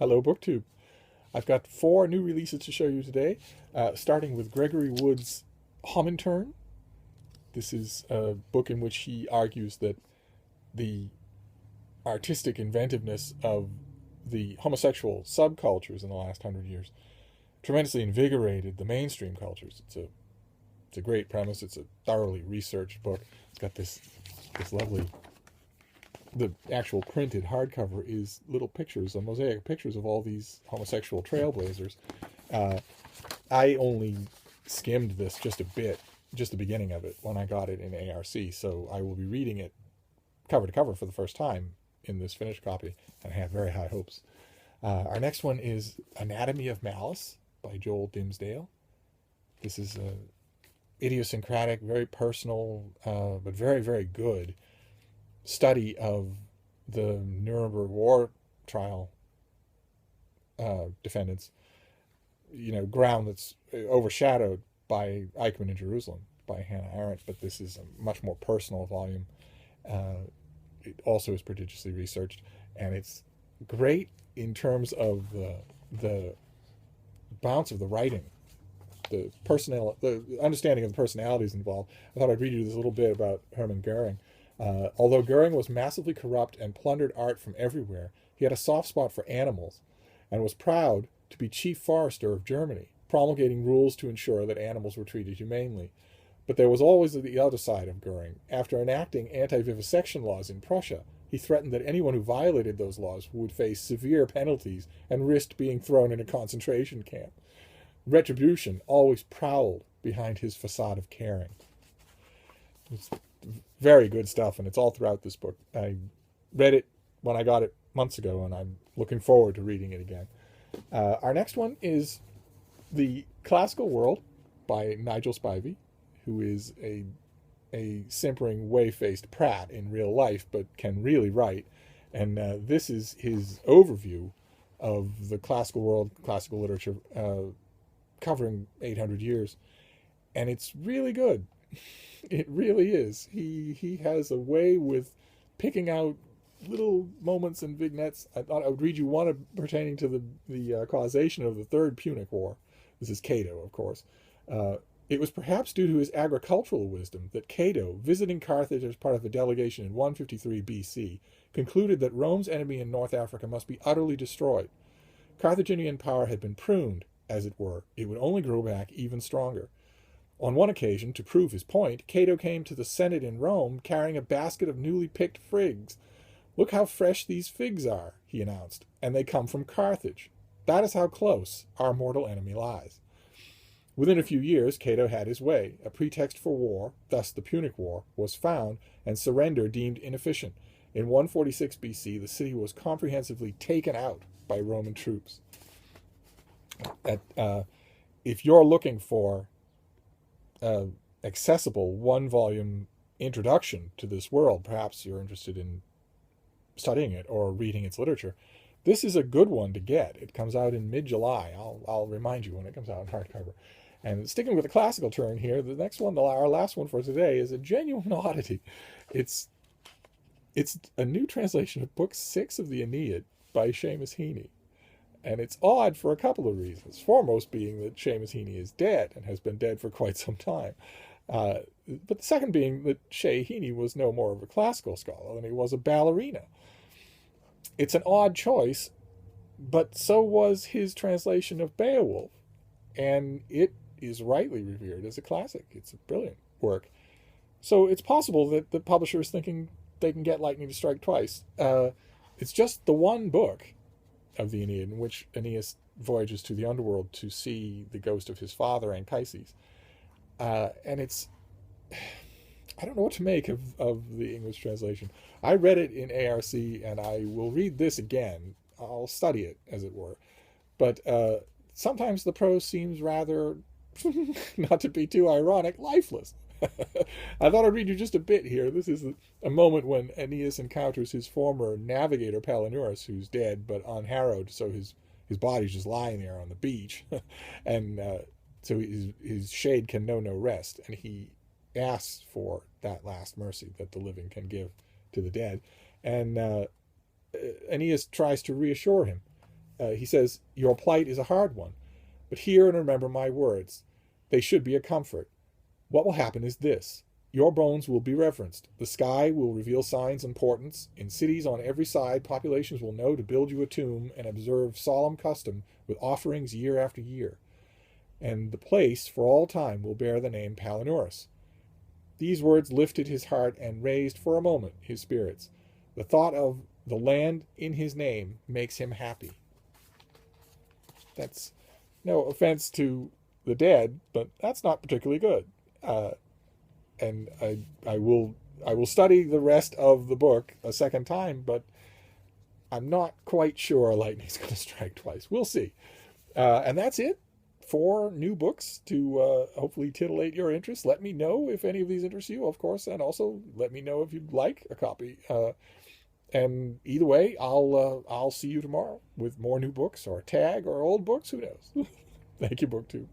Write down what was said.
Hello, BookTube. I've got 4 new releases to show you today, starting with Gregory Wood's Homintern. This is a book in which he argues that the artistic inventiveness of the homosexual subcultures in the last 100 years tremendously invigorated the mainstream cultures. It's a great premise. It's a thoroughly researched book. It's got this lovely... The actual printed hardcover is little pictures, mosaic pictures of all these homosexual trailblazers. I only skimmed this just a bit, just the beginning of it, when I got it in ARC, so I will be reading it cover to cover for the first time in this finished copy, and I have very high hopes. Our next one is Anatomy of Malice by Joel Dimsdale. This is a idiosyncratic, very personal, but very, very good study of the Nuremberg war trial defendants, ground that's overshadowed by Eichmann in Jerusalem by Hannah Arendt, but this is a much more personal volume. It also is prodigiously researched, and it's great in terms of the bounce of the writing, the understanding of the personalities involved. I thought I'd read you this little bit about Hermann Goering. Although Goering was massively corrupt and plundered art from everywhere, he had a soft spot for animals and was proud to be chief forester of Germany, promulgating rules to ensure that animals were treated humanely. But there was always the other side of Goering. After enacting anti-vivisection laws in Prussia, he threatened that anyone who violated those laws would face severe penalties and risked being thrown in a concentration camp. Retribution always prowled behind his facade of caring. It's very good stuff, and it's all throughout this book. I read it when I got it months ago, and I'm looking forward to reading it again. Our next one is The Classical World by Nigel Spivey, who is a simpering, whey-faced prat in real life, but can really write. And this is his overview of the classical world, classical literature, covering 800 years. And it's really good. It really is. He has a way with picking out little moments and vignettes. I thought I would read you one pertaining to the causation of the Third Punic War. This is Cato, of course. It was perhaps due to his agricultural wisdom that Cato, visiting Carthage as part of a delegation in 153 BC, concluded that Rome's enemy in North Africa must be utterly destroyed. Carthaginian power had been pruned, as it were. It would only grow back even stronger. On one occasion, to prove his point, Cato came to the Senate in Rome carrying a basket of newly picked figs. "Look how fresh these figs are," he announced, "and they come from Carthage. That is how close our mortal enemy lies." Within a few years, Cato had his way. A pretext for war, thus the Punic War, was found, and surrender deemed inefficient. In 146 BC, the city was comprehensively taken out by Roman troops. If you're looking for accessible one-volume introduction to this world, perhaps you're interested in studying it or reading its literature, this is a good one to get. It comes out in mid-July. I'll remind you when it comes out in hardcover. And sticking with the classical turn here, the next one, our last one for today, is a Genuine Odity. It's a new translation of Book 6 of the Aeneid by Seamus Heaney. And it's odd for a couple of reasons. Foremost being that Seamus Heaney is dead and has been dead for quite some time. But the second being that Heaney was no more of a classical scholar than he was a ballerina. It's an odd choice, but so was his translation of Beowulf. And it is rightly revered as a classic. It's a brilliant work. So it's possible that the publisher is thinking they can get lightning to strike twice. It's just the one book of the Aeneid in which Aeneas voyages to the underworld to see the ghost of his father, Anchises. And it's... I don't know what to make of the English translation. I read it in ARC, and I will read this again. I'll study it, as it were. But sometimes the prose seems rather, not to be too ironic, lifeless. I thought I'd read you just a bit here. This is a moment when Aeneas encounters his former navigator, Palinurus, who's dead but unharrowed, so his body's just lying there on the beach. And so his shade can know no rest, and he asks for that last mercy that the living can give to the dead. And Aeneas tries to reassure him. He says, "Your plight is a hard one, but hear and remember my words. They should be a comfort. What will happen is this. Your bones will be reverenced. The sky will reveal signs and portents. In cities on every side, populations will know to build you a tomb and observe solemn custom with offerings year after year. And the place, for all time, will bear the name Palinurus." These words lifted his heart and raised for a moment his spirits. The thought of the land in his name makes him happy. That's no offense to the dead, but that's not particularly good. And I will study the rest of the book a second time, but I'm not quite sure lightning's going to strike twice. We'll see. And that's it. 4 new books to hopefully titillate your interest. Let me know if any of these interest you, of course, and also let me know if you'd like a copy. And either way, I'll see you tomorrow with more new books or a tag or old books. Who knows? Thank you, BookTube.